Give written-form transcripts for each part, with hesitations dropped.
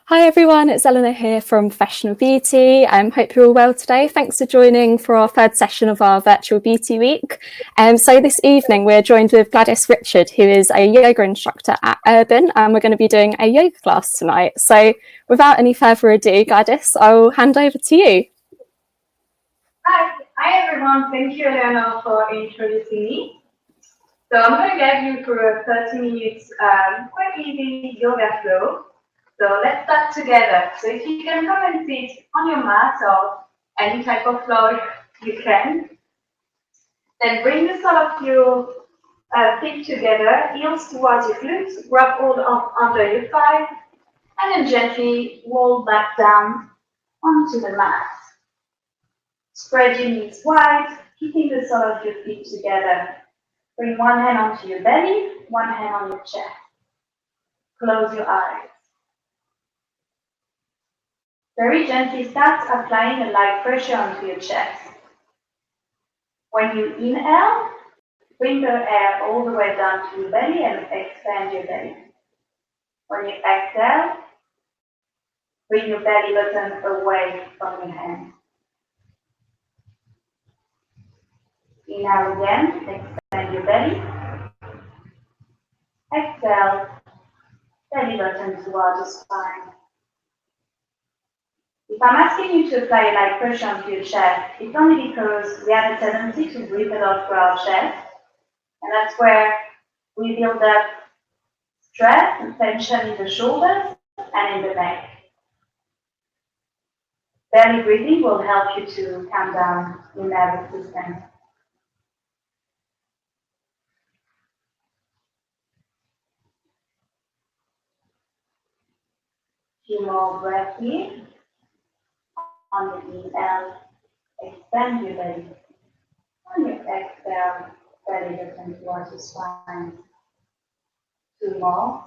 Hi everyone, it's Eleanor here from Professional Beauty. Hope you're all well today. Thanks for joining for our third session of our Virtual Beauty Week. So this evening we're joined with Gladys Richard, who is a yoga instructor at Urban, and we're going to be doing a yoga class tonight. So without any further ado, Gladys, I'll hand over to you. Hi everyone, thank you Eleanor for introducing me. So I'm going to guide you through a 30 minutes quite easy yoga flow. So let's start together. So if you can come and sit on your mat or any type of floor you can, then bring the sole of your feet together, heels towards your glutes, grab hold of under your thigh, and then gently roll back down onto the mat. Spread your knees wide, keeping the sole of your feet together. Bring one hand onto your belly, one hand on your chest. Close your eyes. Very gently start applying a light pressure onto your chest. When you inhale, bring the air all the way down to your belly and expand your belly. When you exhale, bring your belly button away from your hand. Inhale again, expand your belly. Exhale, belly button towards the spine. If I'm asking you to apply light pressure onto your chest, it's only because we have a tendency to breathe a lot through our chest, and that's where we build up stress and tension in the shoulders and in the neck. Belly breathing will help you to calm down your nervous system. Few more breaths here. On the inhale, expand your belly. On your exhale, belly button towards your spine. Two more.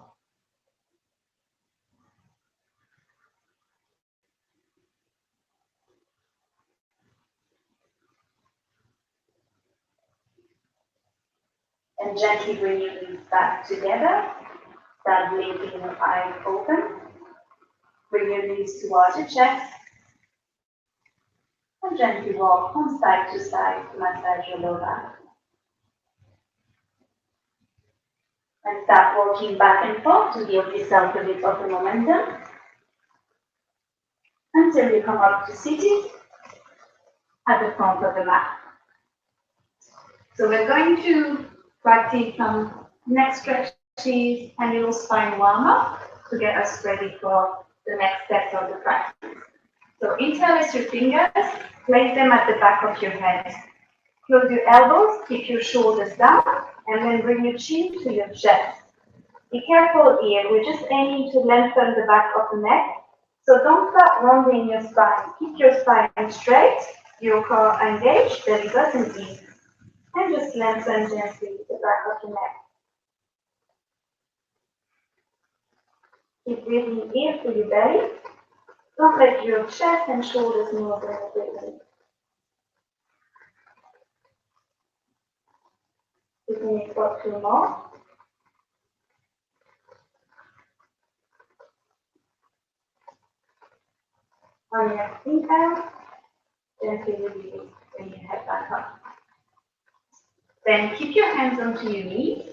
And gently bring your knees back together. Start blinking your eyes open. Bring your knees towards your chest. And gently walk from side to side to massage your lower back. And start walking back and forth to give yourself a bit of a momentum until you come up to seated at the front of the mat. So we're going to practice some neck stretches and little spine warm-up to get us ready for the next steps of the practice. So interlace your fingers, place them at the back of your head. Close your elbows, keep your shoulders down, and then bring your chin to your chest. Be careful here, we're just aiming to lengthen the back of the neck. So don't start rounding your spine. Keep your spine straight, your core engaged, belly button in. And just lengthen gently the back of the neck. Keep breathing here through your belly. Don't let your chest and shoulders move when you're breathing. Keeping it for two more. On your inhale, gently release, bring your head back up. Then keep your hands onto your knees.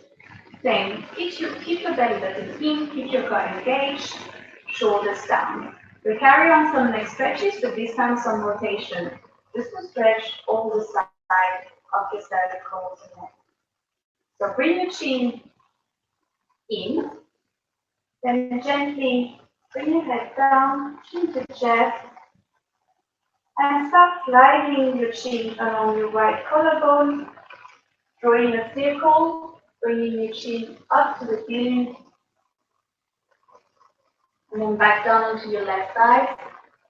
Then keep your belly button in, keep your core engaged, shoulders down. We carry on some neck stretches, but this time some rotation, just to stretch all the side of your cervical neck. So bring your chin in, then gently bring your head down, chin to chest, and start sliding your chin along your right collarbone, drawing a circle, bringing your chin up to the ceiling, and then back down onto your left side.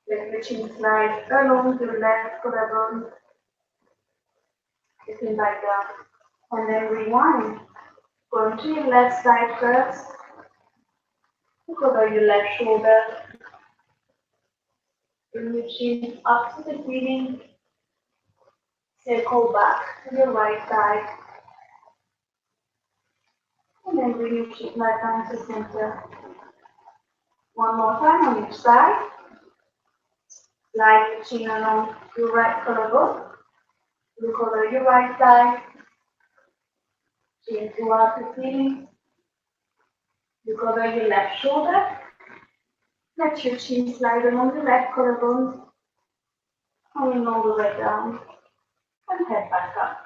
Let your chin slide along your left collarbone, getting back down, and then rewind. Go to your left side first, look over your left shoulder, bring your chin up to the ceiling, circle back to your right side, and then bring your chin back down to center. One more time on each side. Slide the chin along your right collarbone. Look over your right side. Chin towards the ceiling. Look over your left shoulder. Let your chin slide along the left collarbone. Coming all the way down. And head back up.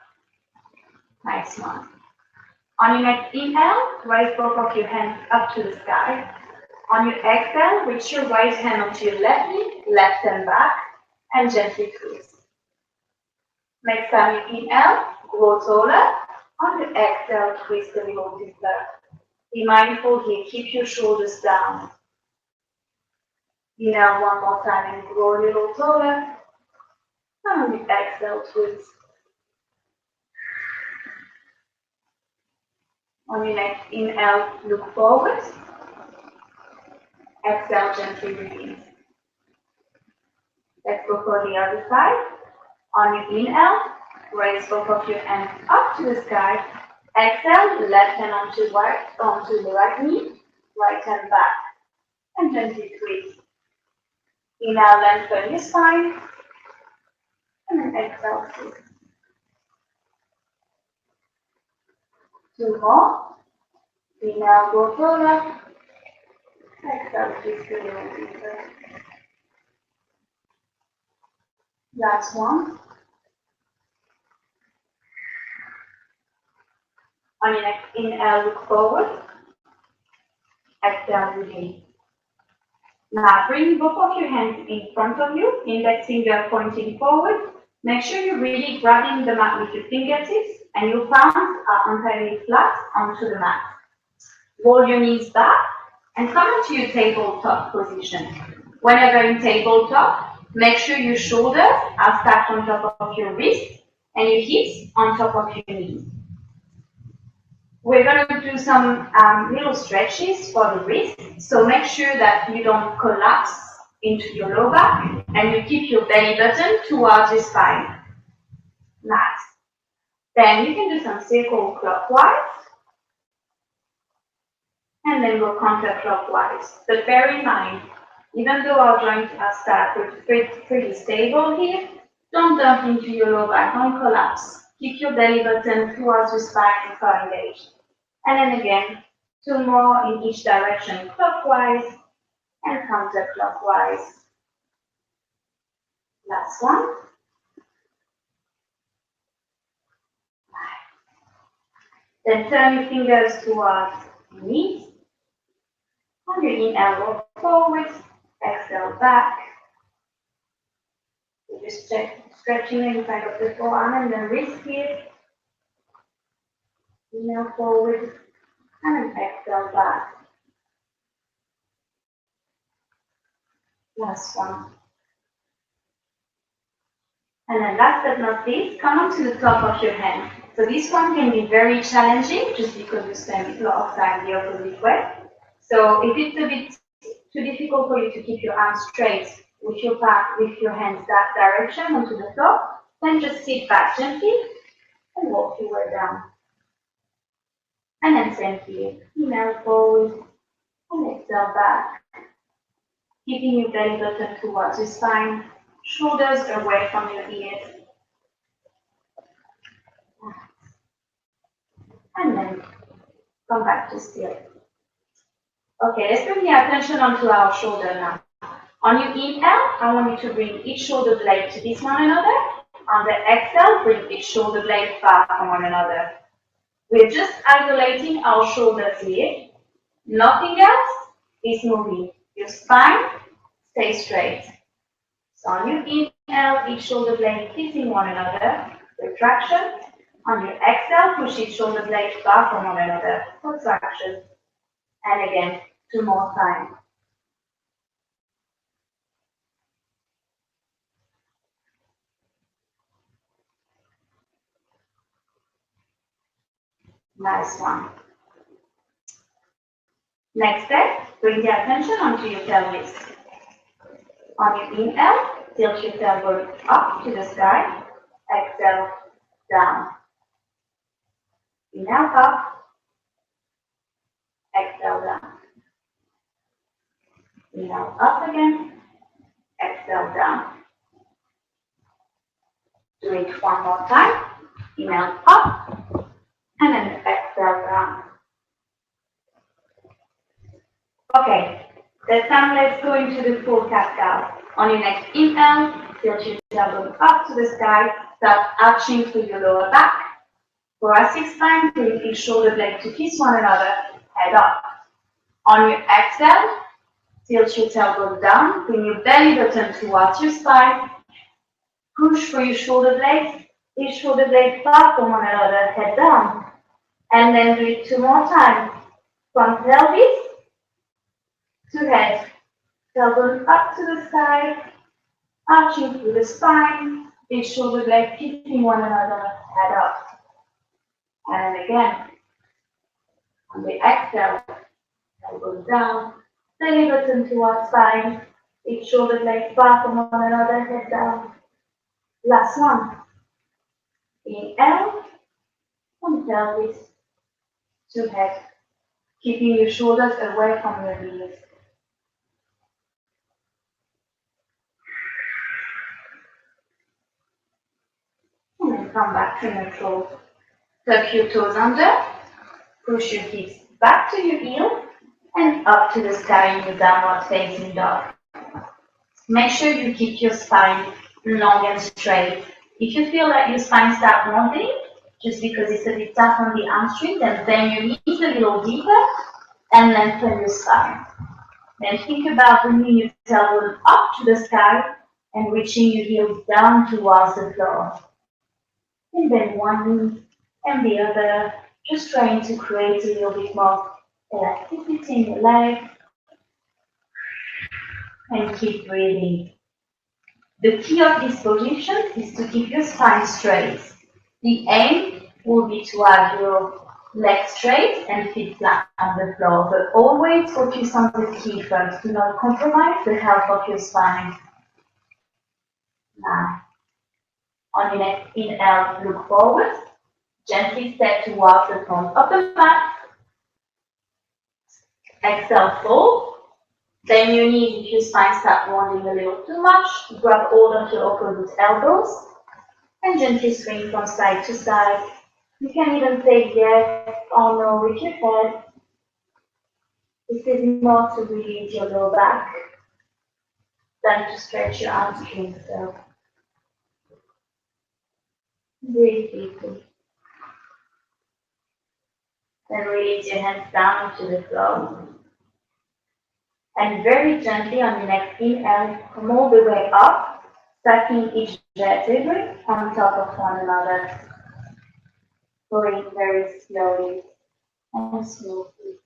Nice one. On your next inhale, raise both of your hands up to the sky. On your exhale, reach your right hand onto your left knee, left hand back, and gently twist. Next time you inhale, grow taller. On your exhale, twist a little deeper. Be mindful here, keep your shoulders down. Inhale one more time and grow a little taller. And on your exhale, twist. On your next inhale, look forward. Exhale, gently release. Let's go for the other side. On your inhale, raise both of your hands up to the sky. Exhale, left hand onto the right knee, right hand back, and gently twist. Inhale, lengthen your spine, and then exhale, twist. Two more. Inhale, go taller. Exhale, twist a little deeper. Last one. On your next inhale, look forward. Exhale, release. Now bring both of your hands in front of you, index finger pointing forward. Make sure you're really grabbing the mat with your fingertips and your palms are entirely flat onto the mat. Roll your knees back and come into your tabletop position. Whenever in tabletop, make sure your shoulders are stacked on top of your wrists and your hips on top of your knees. We're going to do some little stretches for the wrist, so make sure that you don't collapse into your low back and you keep your belly button towards your spine. Nice. Then you can do some circle clockwise and then go counterclockwise. But bear in mind, even though our joints are stacked pretty stable here, don't dump into your low back, don't collapse. Keep your belly button towards your spine and core engaged. And then again, two more in each direction, clockwise and counterclockwise. Last one. Then turn your fingers towards your knees. On your inhale, roll forward, exhale back. So just stretching inside of the forearm and then wrist here. Inhale forward and then exhale back. Last one. And then last but not least, come onto the top of your hand. So this one can be very challenging just because you spend a lot of time the opposite way. So if it's a bit too difficult for you to keep your arms straight with your hands that direction onto the floor, then just sit back gently and walk your way down. And then same here, inhale forward and exhale back. Keeping your belly button towards your spine, shoulders away from your ears. And then come back to still. Okay, let's bring the attention onto our shoulder now. On your inhale, I want you to bring each shoulder blade to this one another. On the exhale, bring each shoulder blade far from one another. We're just isolating our shoulders here. Nothing else is moving. Your spine stays straight. So on your inhale, each shoulder blade kissing one another. Retraction. On your exhale, push each shoulder blade far from one another. Contraction. And again, two more times. Nice one. Next step, bring the attention onto your pelvis. On your inhale, tilt your tailbone up to the sky. Exhale, down. Inhale up. Exhale down. Inhale up again. Exhale down. Do it one more time. Inhale up. And then exhale down. Okay. This time let's go into the full cat cow. On your next inhale, tilt your tailbone up to the sky. Start arching through your lower back. Thoracic spine, bring your shoulder blades to kiss one another, head up. On your exhale, tilt your tailbone down, bring your belly button towards your spine. Push for your shoulder blades. Each shoulder blade far from one another, head down. And then do it two more times. From pelvis to head. Tailbone up to the sky, arching through the spine. Each shoulder blade kissing one another, head up. And again. On the exhale, tailbone down. Belly button towards spine. Each shoulder blade far from one another, head down. Last one. Inhale, from pelvis to head, keeping your shoulders away from your knees. And then come back to neutral. Tuck your toes under, push your hips back to your heel, and up to the sky in your downward facing dog. Make sure you keep your spine long and straight. If you feel like your spine starts rounding, just because it's a bit tough on the hamstring, then bend your knees a little deeper and lengthen your spine. Then think about bringing your tailbone up to the sky and reaching your heels down towards the floor. And then one knee and the other, just trying to create a little bit more elasticity in your leg. And keep breathing. The key of this position is to keep your spine straight. The aim will be to have your legs straight and feet flat on the floor, but always focus on the key first. Do not compromise the health of your spine. Now, on your next inhale, look forward. Gently step towards the front of the mat. Exhale, fold. Bend your knees if your spine starts rounding a little too much. Grab hold of your opposite elbows and gently swing from side to side. You can even say yes or no with your head. This is more to release your lower back than to stretch your hamstrings. So breathe deeply. Then release your hands down to the floor. And very gently on your next inhale, come all the way up, stacking each vertebrae on top of one another. Going very slowly and smoothly.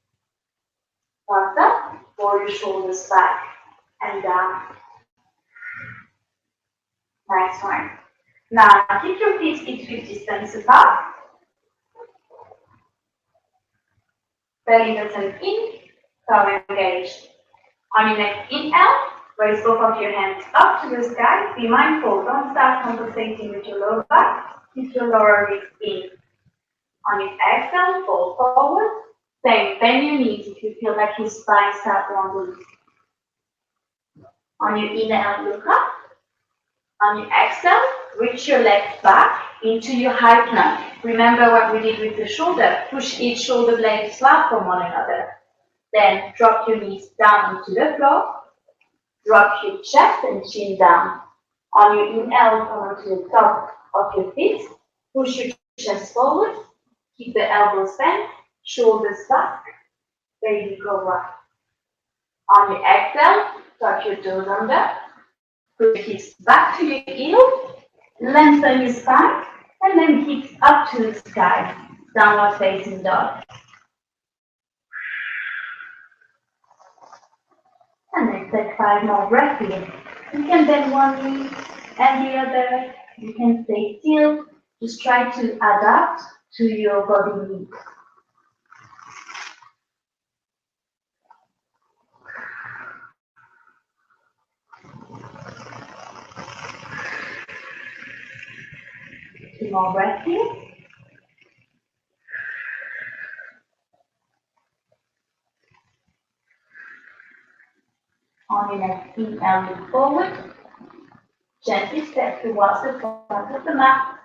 Once up, pull your shoulders back and down. Nice one. Now, keep your feet 6 feet distance apart. Belly button in, thumb engaged. On your next inhale, raise both of your hands up to the sky. Be mindful, don't start compensating with your lower back. Keep your lower ribs in. On your exhale, fold forward. Bend your knees if you feel like your spine starts rounding. On your inhale, look up. On your exhale, reach your legs back into your high plank. Remember what we did with the shoulder. Push each shoulder blade flat from one another. Then drop your knees down onto the floor. Drop your chest and chin down. On your inhale, come onto the top of your feet. Push your chest forward. Keep the elbows bent. Shoulders back. Baby cobra. On your exhale, tuck your toes under. Push your hips back to your heel. Lengthen your spine. And then hips up to the sky. Downward facing dog. And then take 5 more breaths in. You can bend one knee and the other. You can stay still. Just try to adapt to your body needs. Two more breaths in. On your next inhale, look forward. Gently step towards the front of the mat.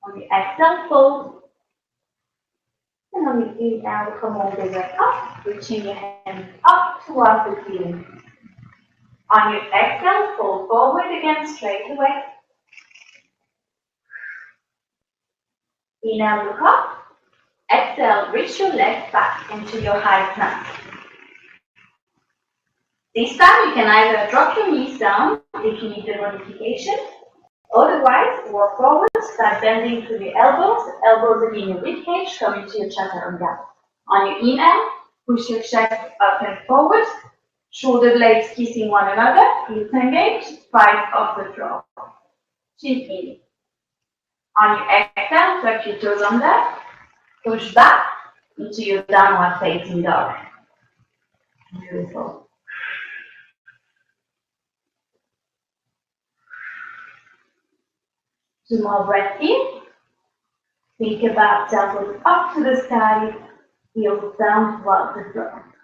On the exhale, fold. And on the inhale, come all the way up, reaching your hands up towards the ceiling. On your exhale, fold forward again, straight away. Inhale, look up. Exhale, reach your legs back into your high plank. This time you can either drop your knees down if you need the modification. Otherwise, walk forward, start bending through the elbows again your ribcage, come into your chaturanga. On your inhale, push your chest up and forward, shoulder blades kissing one another, glutes engaged, thighs off the floor. Chin in. On your exhale, tuck your toes under, push back into your downward facing dog. Beautiful. 2 more breaths in. Think about elbows up to the sky, heels down towards the floor.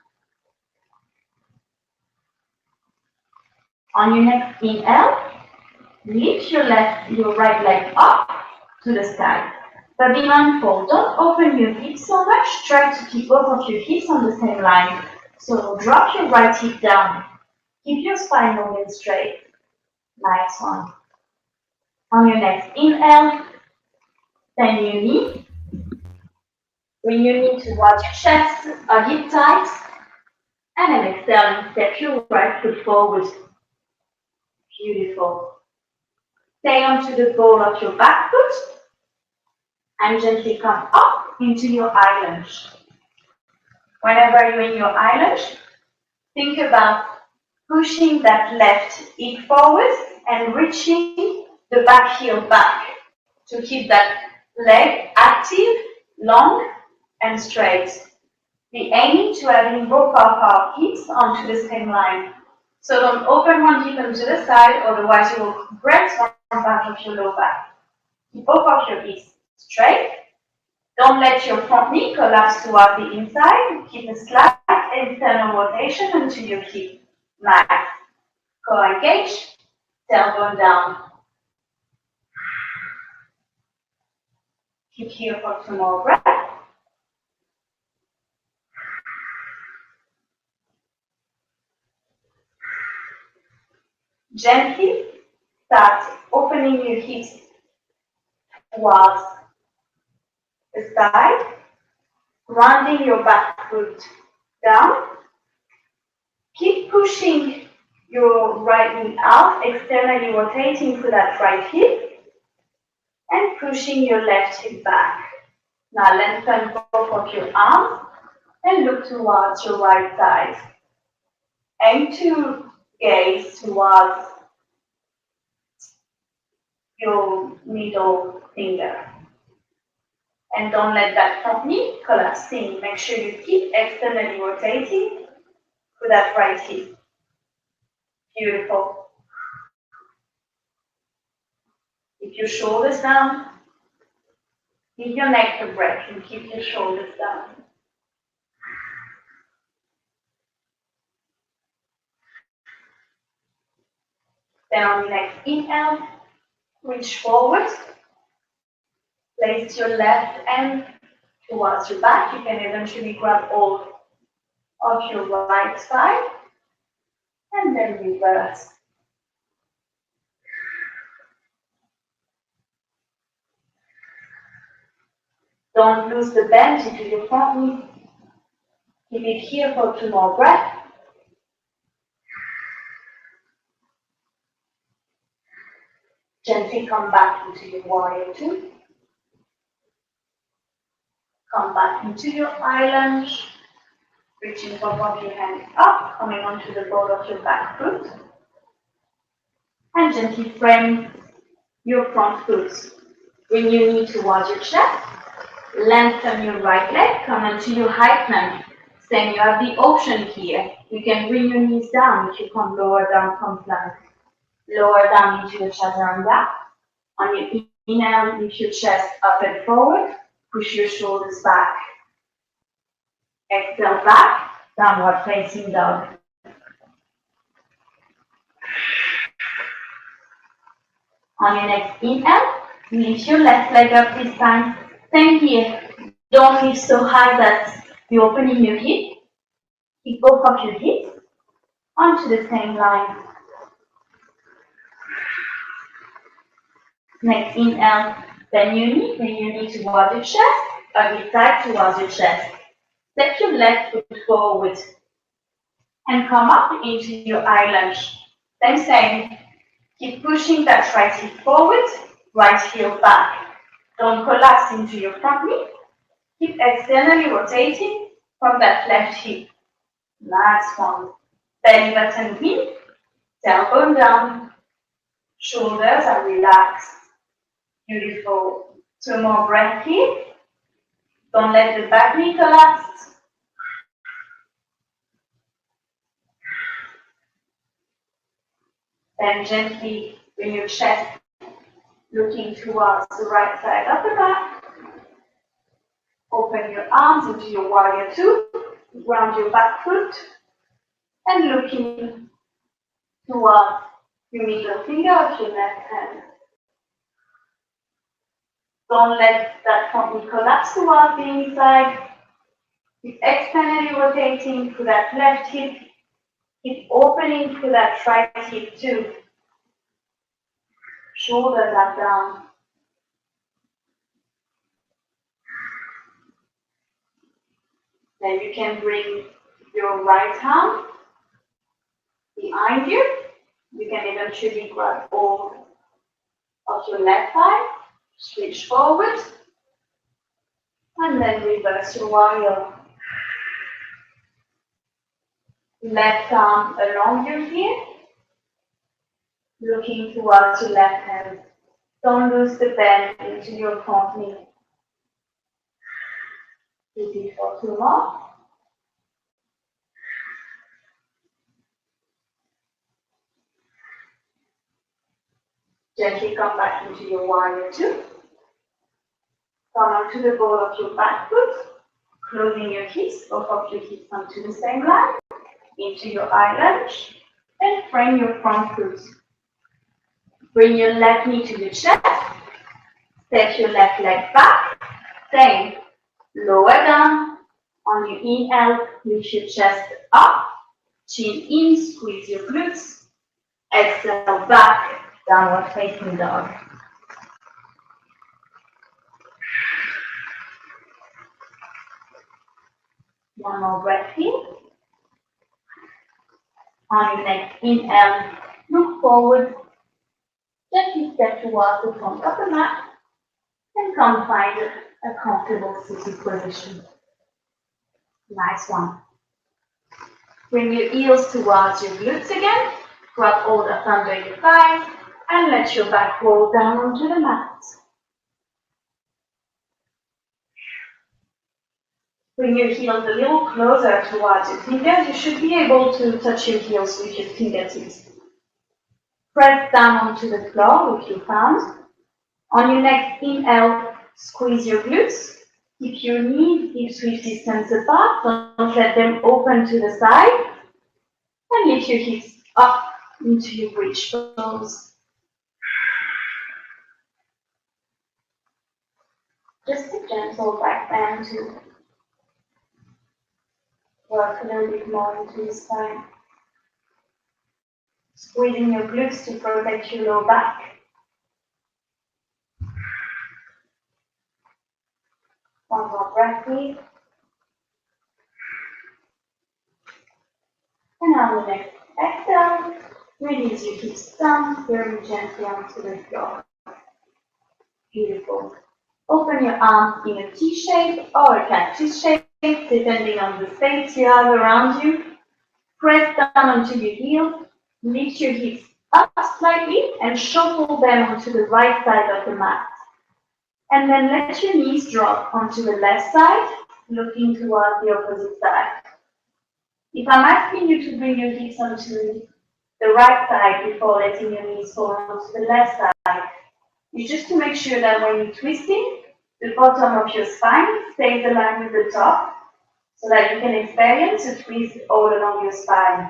On your next inhale, lift your right leg up to the sky. But be mindful, don't open your hips so much. Try to keep both of your hips on the same line. So drop your right hip down. Keep your spine long and straight. Nice one. On your next inhale, bend your knee. Bring your knee towards your chest, hug it tight. And then exhale and step your right foot forward. Beautiful. Stay onto the ball of your back foot. And gently come up into your high lunge. Whenever you're in your high lunge, think about pushing that left hip forward and reaching the back heel back to keep that leg active, long, and straight. Be aiming to having both of our hips onto the same line. So don't open one hip onto the side, otherwise you will press one part of your low back. Keep both of your hips straight. Don't let your front knee collapse toward the inside. Keep a slight internal rotation into your hip. Nice. Core engaged. Tailbone down. Keep here for 2 more breaths. Gently start opening your hips towards the side, rounding your back foot down. Keep pushing your right knee out, externally rotating through that right hip, and pushing your left hip back. Now lengthen both of your arms and look towards your right side. Aim to gaze towards your middle finger. And don't let that front knee collapse in. Make sure you keep externally rotating through that right hip. Beautiful. Keep your shoulders down. Give your neck a break and keep your shoulders down. Then on the next inhale, reach forward. Place your left hand towards your back. You can eventually grab hold of your right side. And then reverse. Don't lose the bend into your front knee. Keep it here for 2 more breaths. Gently come back into your warrior 2. Come back into your high lunge. Reaching both of your hands up, coming onto the ball of your back foot. And gently frame your front foot. Bring your knee towards your chest. Lengthen your right leg, come onto your high plank. Then you have the option here. You can bring your knees down if you come lower down from plank. Lower down into your chaturanga. On your inhale, lift your chest up and forward. Push your shoulders back. Exhale back, downward facing dog. On your next inhale, lift your left leg up this time. Same here. Don't lift so high that you're opening your hip. Keep both of your hips onto the same line. Next inhale, bend your knee towards your chest, hug it tight towards your chest. Step your left foot forward and come up into your high lunge. Then same. Keep pushing that right hip forward, right heel back. Don't collapse into your front knee. Keep externally rotating from that left hip. Nice one. Belly button in, tailbone down, shoulders are relaxed. Beautiful. 2 more breaths here. Don't let the back knee collapse. Then gently bring your chest looking towards the right side of the mat. Open your arms into your warrior two. Ground your back foot. And looking towards your middle finger of your left hand. Don't let that front knee collapse towards the inside. Keep externally rotating through that left hip. Keep opening through that right hip too. Shoulders are down. Then you can bring your right arm behind you. You can eventually grab all of your left thigh. Switch forward. And then reverse your warrior. Left arm along your heel. Looking towards your left hand. Don't lose the bend into your front knee. Repeat for 2 more. Gently come back into your warrior two. Come onto the ball of your back foot. Closing your hips, both of your hips onto the same line. Into your high lunge. And frame your front foot. Bring your left knee to your chest. Step your left leg back. Same. Lower down. On your inhale, lift your chest up. Chin in, squeeze your glutes. Exhale back, downward facing dog. One more breath here. On your next inhale, look forward. Gently step towards the front of the mat and come find a comfortable sitting position. Nice one. Bring your heels towards your glutes again. Grab hold up under your thighs and let your back roll down onto the mat. Bring your heels a little closer towards your fingers. You should be able to touch your heels with your fingertips. Press down onto the floor with your palms. On your next inhale, squeeze your glutes. Keep your knees hips width distance apart. Don't let them open to the side. And lift your hips up into your bridge pose. Just a gentle back bend to work a little bit more into your spine. Squeezing your glutes to protect your low back. One more breath, please. And on the next exhale, release your hips down, very gently onto the floor. Beautiful. Open your arms in a T shape or a cactus shape, depending on the space you have around you. Press down onto your heels, lift your hips up slightly and shuffle them onto the right side of the mat. And then let your knees drop onto the left side, looking towards the opposite side. If I'm asking you to bring your hips onto the right side before letting your knees fall onto the left side, it's just to make sure that when you're twisting, the bottom of your spine stays aligned with the top, so that you can experience a twist all along your spine.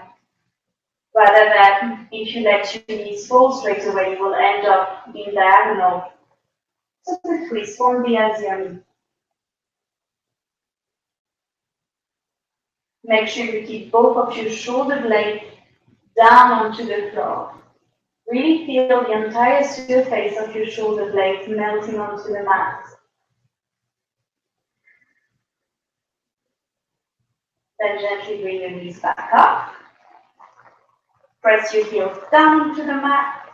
rather than if you let your knees fall straight away, you will end up in diagonal. So the twist won't be as yummy. Make sure you keep both of your shoulder blades down onto the floor. Really feel the entire surface of your shoulder blades melting onto the mat. Then gently bring your knees back up. Press your heels down onto the mat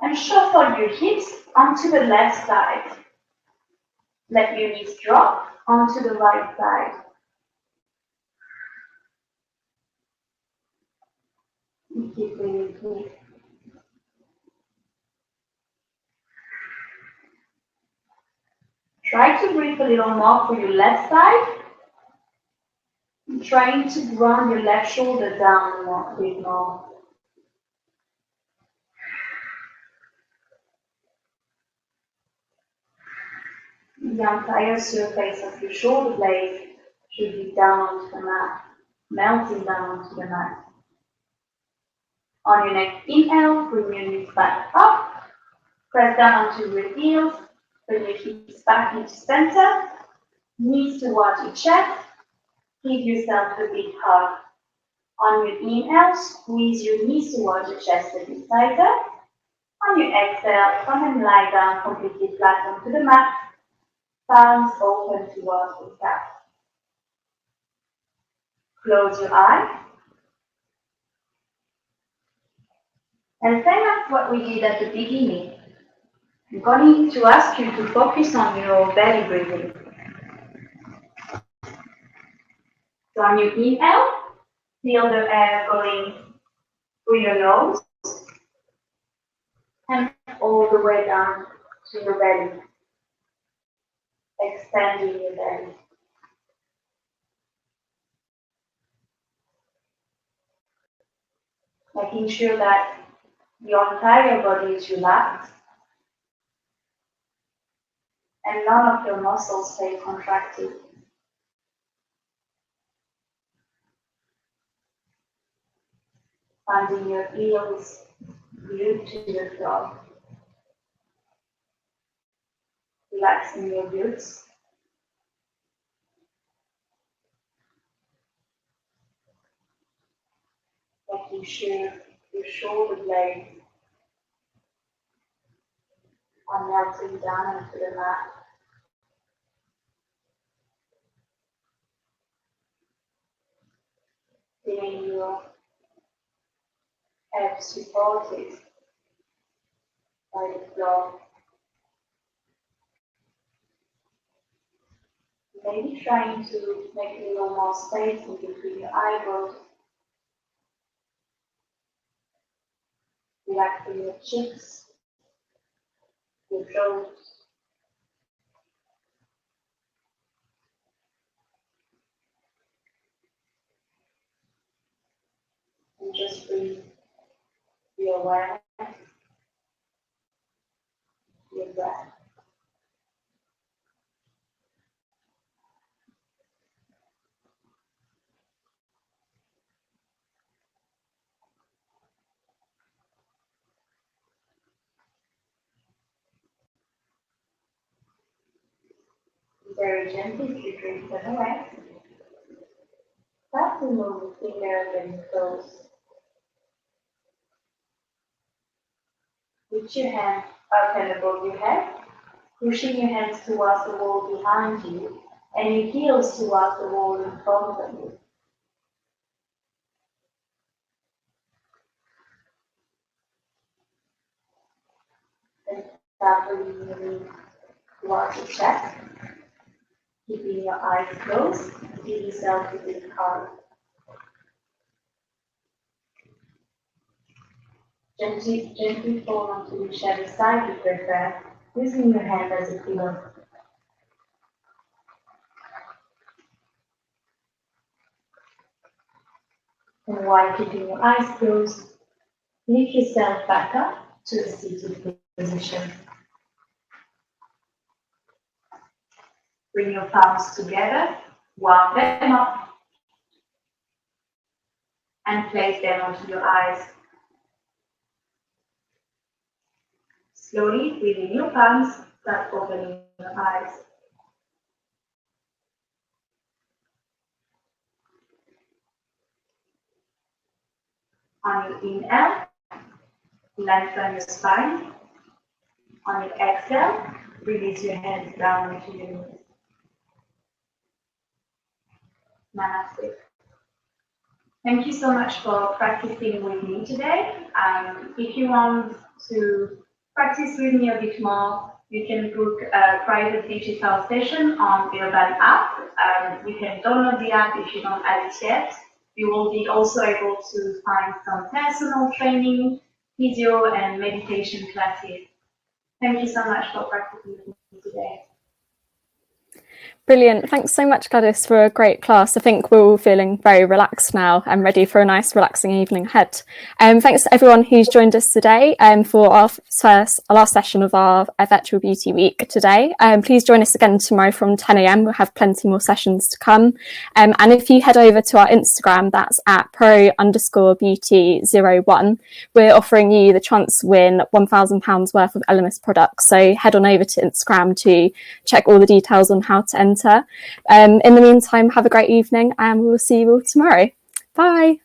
and shuffle your hips onto the left side. Let your knees drop onto the right side. And keep breathing here. Try to breathe a little more for your left side. And trying to ground your left shoulder down a bit more. The entire surface of your shoulder blade should be down onto the mat, melting down onto the mat. On your next inhale, bring your knees back up, press down onto your heels, bring your hips back into center, knees towards your chest, give yourself a big hug. On your inhale, squeeze your knees towards your chest a bit tighter. On your exhale, come and lie down completely flat onto the mat, palms open towards the sky. Close your eyes. And same as what we did at the beginning, I'm going to ask you to focus on your belly breathing. So on your inhale, feel the air going through your nose and all the way down to your belly, extending your belly. Making sure that your entire body is relaxed and none of your muscles stay contracted. Finding your heels glued to the floor. Relaxing your glutes. Making sure your shoulder blades are melting down into the mat. Feeling your head supported by the floor. Maybe trying to make a little more space in between your eyebrows. Relaxing your cheeks, your throat. And just bring your awareness to your breath. Very gently triggering them away. Start to move the fingers and toes. Reach your hands up and above your head, pushing your hands towards the wall behind you and your heels towards the wall in front of you. Then start bringing your knees towards your chest, keeping your eyes closed. Give yourself a big hug. Gently fall onto whichever side you prefer, using your hand as a pillow. And while keeping your eyes closed, lift yourself back up to the seated position. Bring your palms together, walk them up, and place them onto your eyes. Slowly, within your palms, start opening your eyes. On your inhale, lengthen your spine. On your exhale, release your hands down into your knees. Namaste. Thank you so much for practicing with me today. If you want to practice with me a bit more, you can book a private digital session on the Urban app. You can download the app if you don't have it yet. You will be also able to find some personal training, physio and meditation classes. Thank you so much for practicing with me today. Brilliant. Thanks so much, Gladys, for a great class. I think we're all feeling very relaxed now and ready for a nice, relaxing evening ahead. Thanks to everyone who's joined us today for our last session of our Virtual Beauty Week today. Please join us again tomorrow from 10 a.m. We'll have plenty more sessions to come. And if you head over to our Instagram, that's at pro_beauty01, we're offering you the chance to win £1,000 worth of Elemis products. So head on over to Instagram to check all the details on how to enter. In the meantime, have a great evening and we'll see you all tomorrow. Bye.